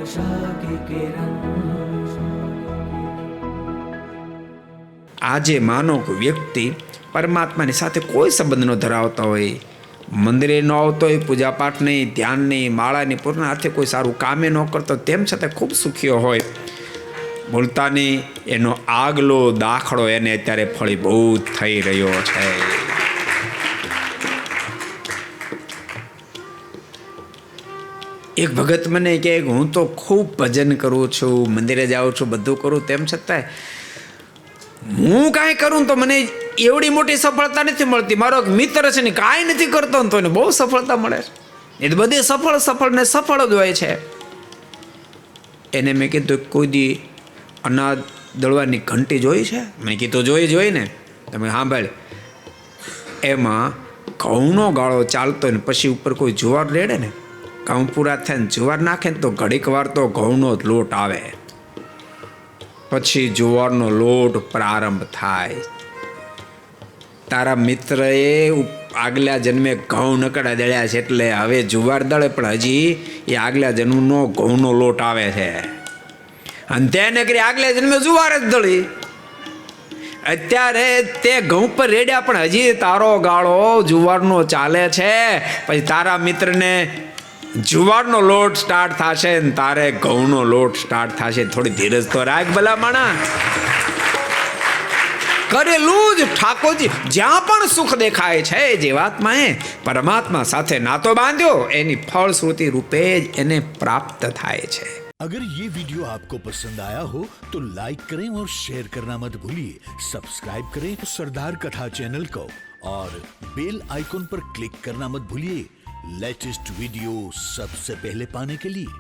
आशा की किरण। આજે માનો કે વ્યક્તિ પરમાત્માની સાથે કોઈ સંબંધ ન ધરાવતા હોય, મંદિરે ન આવતો હોય, પૂજાપાઠ નહીં, ધ્યાન નહીં, માળાની પૂર્ણ અર્થે કોઈ સારું કામે ન કરતો, તેમ છતાં ખૂબ સુખીઓ હોય, બોલતા નહીં, એનો આગલો દાખલો એને અત્યારે ફળીભૂત થઈ રહ્યો છે. એક ભગત મને કહે કે હું તો ખૂબ ભજન કરું છું, મંદિરે જાઉં છું, બધું કરું, તેમ છતાંય હું કાંઈ કરું તો મને એવડી મોટી સફળતા નથી મળતી. મારો એક મિત્ર છે ને કાંઈ નથી કરતો તો એને બહુ સફળતા મળે છે. એ તો બધી સફળ ને સફળ જ હોય છે. એને મેં કીધું કોઈ દી અનાજ દળવાની ઘંટી જોઈ છે? મેં કીધું જોઈ ને. તમે સાંભળ, એમાં ઘઉંનો ગાળો ચાલતો ને પછી ઉપર કોઈ જુવાર રેડે ને, ઘઉં પૂરા થાય ને જુવાર નાખે ને તો ઘડીક વાર તો ઘઉંનો જ લોટ આવે, પછી જુવારનો લોટ પ્રારંભ થાય. તારા મિત્રએ આગલા જન્મે ઘઉં નકડા દળ્યા છે એટલે હવે જુવાર દળે, પણ હજી એ આગલા જન્મનો ઘઉંનો લોટ આવે છે. અને તેને કરી આગલા જન્મે જુવાર જ દળી. અત્યારે તે ઘઉં પર રેડ્યા પણ હજી તારો ગાળો જુવારનો ચાલે છે. પછી તારા મિત્રને જુવારનો લોટ સ્ટાર્ટ થશે ને તારે ઘઉંનો લોટ સ્ટાર્ટ થશે. થોડી ધીરજ તો રાખ ભલા માણા. કરેલું જ ઠાકોરજી જ્યાં પણ સુખ દેખાય છે, જીવાત્માએ પરમાત્મા સાથે નાતો બાંધ્યો એની ફળશ્રુતિ રૂપે જ એને પ્રાપ્ત થાય છે. अगर ये वीडियो आपको पसंद आया हो तो लाइक करें और शेयर करना मत भूलिए. सब्सक्राइब करें सरदार कथा चैनल को और बेल आइकॉन पर क्लिक करना मत भूलिए लेटेस्ट वीडियो सबसे पहले पाने के लिए.